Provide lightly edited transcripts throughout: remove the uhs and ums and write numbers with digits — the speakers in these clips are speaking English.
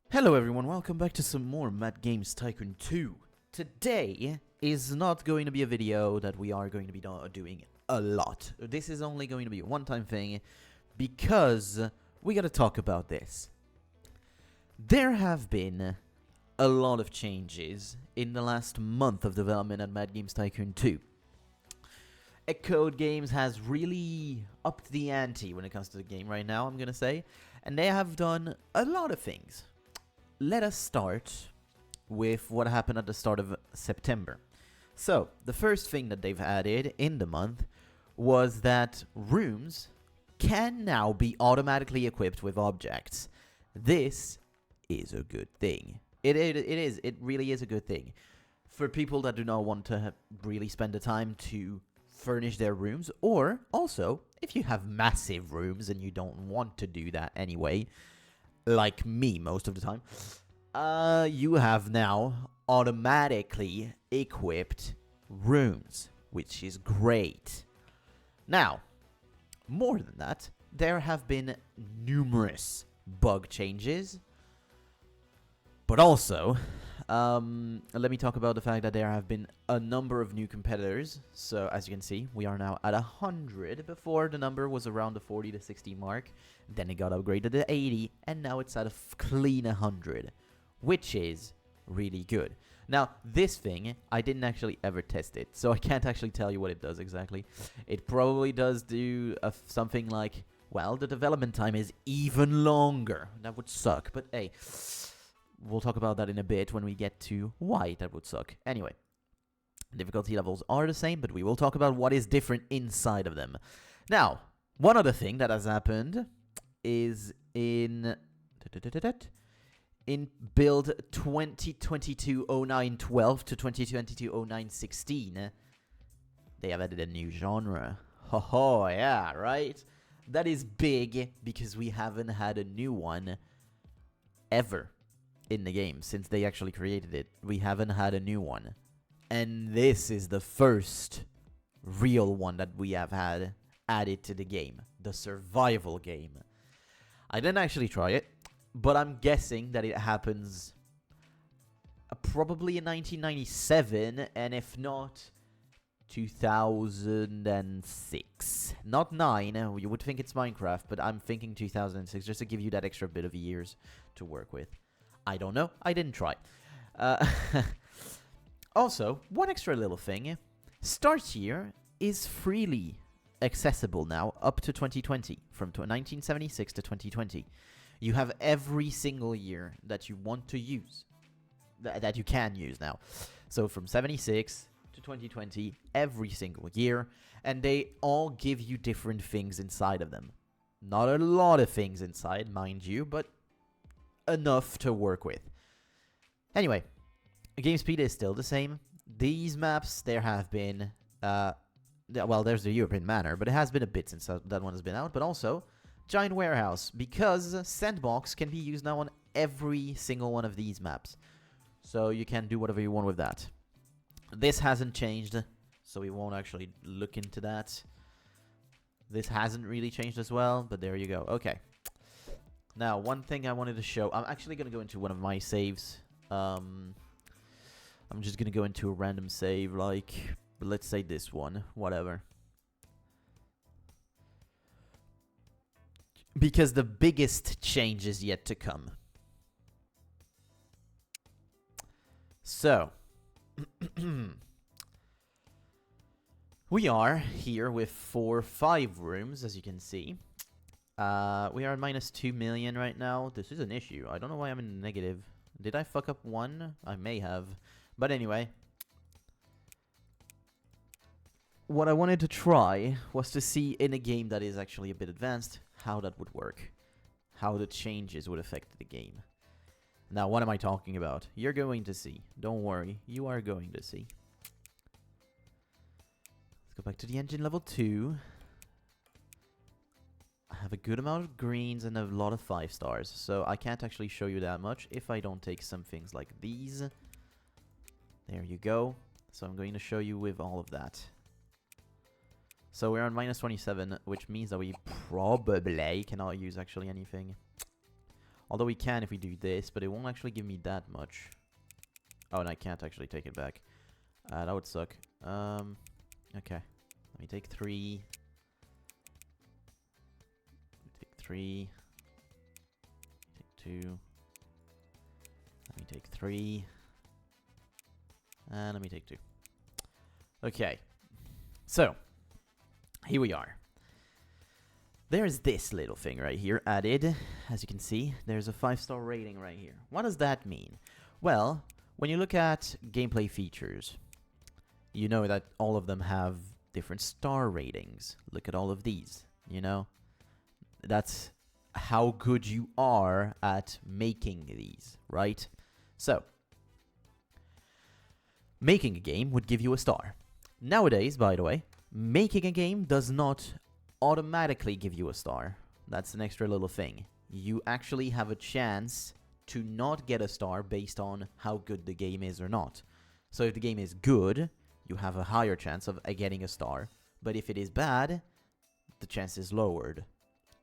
Hello everyone, welcome back to some more Mad Games Tycoon 2. Today is not going to be a video that we are going to be doing a lot. This is only going to be a one-time thing because we gotta talk about this. There have been a lot of changes in the last month of development at Mad Games Tycoon 2. Code Games has really upped the ante when it comes to the game right now, I'm gonna say, and they have done a lot of things. Let us start with what happened at the start of September. So, the first thing that they've added in the month was that rooms can now be automatically equipped with objects. This is a good thing. It really is a good thing. For people that do not want to really spend the time to furnish their rooms, or also, if you have massive rooms and you don't want to do that anyway, like me most of the time, you have now automatically equipped rooms, which is great. Now, more than that, there have been numerous bug changes, but also, let me talk about the fact that there have been a number of new competitors. So, as you can see, we are now at 100. Before, the number was around the 40 to 60 mark. Then it got upgraded to 80, and now it's at a clean 100, which is really good. Now, this thing, I didn't actually ever test it, so I can't actually tell you what it does exactly. It probably does do something like, well, the development time is even longer. That would suck, but hey, we'll talk about that in a bit when we get to why that would suck. Anyway, difficulty levels are the same, but we will talk about what is different inside of them. Now, one other thing that has happened is in build 2022-09-12 to 2022-09-16, they have added a new genre. Ho, yeah, right? That is big because we haven't had a new one ever in the game since they actually created it. We haven't had a new one, and this is the first real one that we have had added to the game, the survival game. I didn't actually try it, but I'm guessing that it happens probably in 1997, and if not, 2006. Not 9, you would think it's Minecraft, but I'm thinking 2006, just to give you that extra bit of years to work with. I don't know, I didn't try. Also, one extra little thing, Start Here is freely accessible now up to 2020, from 1976 to 2020. You have every single year that you want to use, that you can use now. So from 76 to 2020, every single year, and they all give you different things inside of them. Not a lot of things inside, mind you, but enough to work with. Anyway, game speed is still the same. These maps, there have been, well, there's the European Manor, but it has been a bit since that one has been out, but also Giant Warehouse, because Sandbox can be used now on every single one of these maps. So you can do whatever you want with that. This hasn't changed, so we won't actually look into that. This hasn't really changed as well, but there you go. Okay. Now, one thing I wanted to show, I'm actually going to go into one of my saves. I'm just going to go into a random save, like, let's say this one, whatever. Because the biggest change is yet to come. So, we are here with 5 rooms, as you can see. We are at minus 2 million right now. This is an issue. I don't know why I'm in negative. Did I fuck up one? I may have. But anyway. What I wanted to try was to see in a game that is actually a bit advanced how that would work. How the changes would affect the game. Now, what am I talking about? You're going to see. Don't worry. You are going to see. Let's go back to the engine level 2. I have a good amount of greens and a lot of 5 stars, so I can't actually show you that much if I don't take some things like these. There you go. So I'm going to show you with all of that. So we're on minus 27, which means that we probably cannot use actually anything. Although we can if we do this, but it won't actually give me that much. Oh, and I can't actually take it back. That would suck. Okay. Let me take 3. Take 3. Take 2. Let me take 3. And let me take 2. Okay. So, here we are. There's this little thing right here added. As you can see, there's a 5-star rating right here. What does that mean? Well, when you look at gameplay features, you know that all of them have different star ratings. Look at all of these, you know? That's how good you are at making these, right? So, making a game would give you a star. Nowadays, by the way, making a game does not automatically give you a star. That's an extra little thing. You actually have a chance to not get a star based on how good the game is or not. So if the game is good, you have a higher chance of getting a star. But if it is bad, the chance is lowered.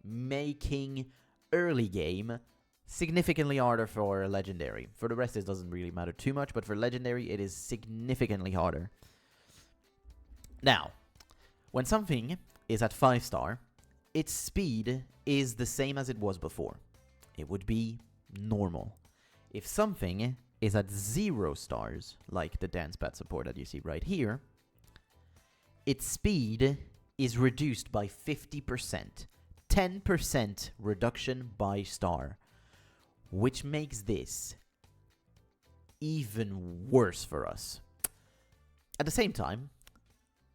Making early game significantly harder for legendary. For the rest, it doesn't really matter too much, but for legendary, it is significantly harder. Now, when something is at 5-star, its speed is the same as it was before. It would be normal. If something is at 0 stars, like the dance pad support that you see right here, its speed is reduced by 50%. 10% reduction by star, which makes this even worse for us. At the same time,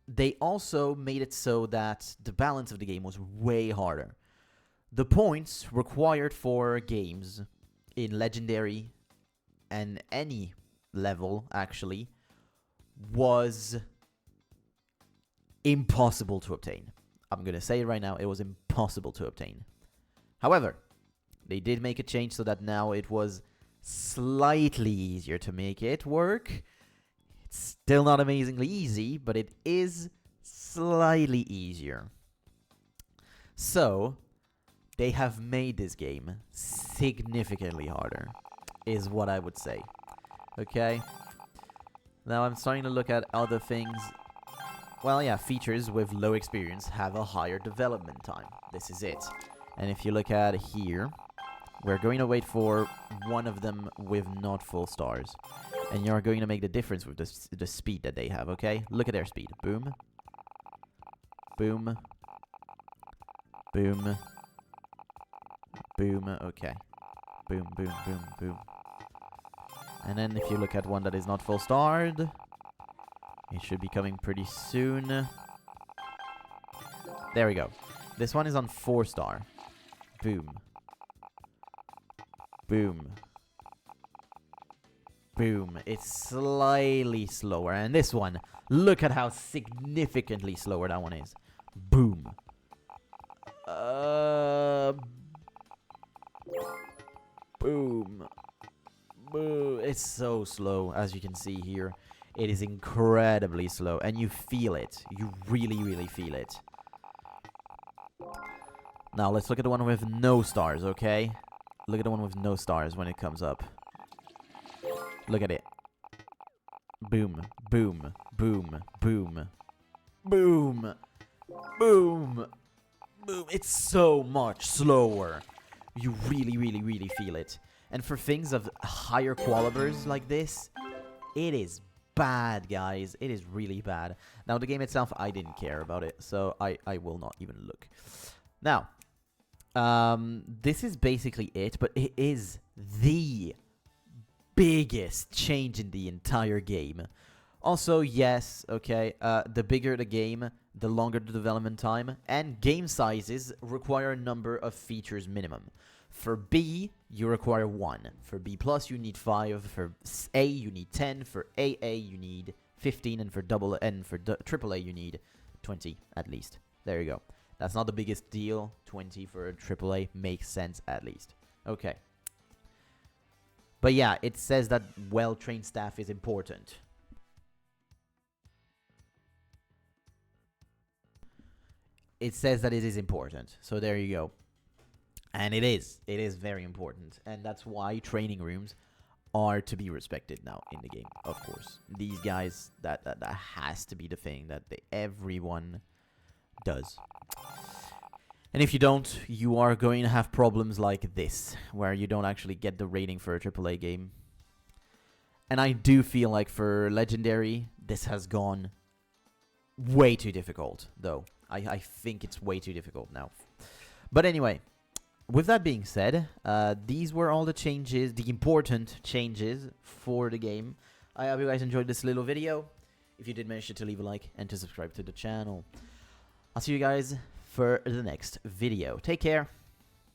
they also made it so that the balance of the game was way harder. The points required for games in Legendary and any level, actually, was impossible to obtain. I'm going to say it right now, it was impossible to obtain. However, they did make a change so that now it was slightly easier to make it work. It's still not amazingly easy, but it is slightly easier. So, they have made this game significantly harder, is what I would say. Okay? Now I'm starting to look at other things. Well, yeah, features with low experience have a higher development time. This is it. And if you look at here, we're going to wait for one of them with not full stars. And you're going to make the difference with the speed that they have, okay? Look at their speed. Boom. Boom. Boom. Boom. Okay. Boom, boom, boom, boom. And then if you look at one that is not full starred, it should be coming pretty soon. There we go. This one is on 4-star. Boom. Boom. Boom. It's slightly slower. And this one, look at how significantly slower that one is. Boom. Boom. Boom. It's so slow, as you can see here. It is incredibly slow, and you feel it. You really, really feel it. Now, let's look at the one with no stars, okay? Look at the one with no stars when it comes up. Look at it. Boom, boom, boom, boom. Boom. Boom. Boom. It's so much slower. You really, really, really feel it. And for things of higher calibers like this, it is bad, guys. It is really bad. Now, the game itself, I didn't care about it, so I will not even look. Now, this is basically it, but it is the biggest change in the entire game. Also, yes, okay, the bigger the game, the longer the development time, and game sizes require a number of features minimum. For B, you require 1. For B+, you need 5. For A, you need 10. For AA, you need 15. And for AAA, you need 20, at least. There you go. That's not the biggest deal. 20 for a AAA makes sense, at least. Okay. But yeah, it says that well-trained staff is important. It says that it is important. So there you go. And it is very important, and that's why training rooms are to be respected now in the game. Of course, these guys, that has to be the thing that everyone does. And if you don't, you are going to have problems like this, where you don't actually get the rating for a AAA game. And I do feel like for Legendary, this has gone way too difficult, though. I think it's way too difficult now. But anyway, with that being said, these were all the changes, the important changes for the game. I hope you guys enjoyed this little video. If you did, make sure to leave a like and to subscribe to the channel. I'll see you guys for the next video. Take care.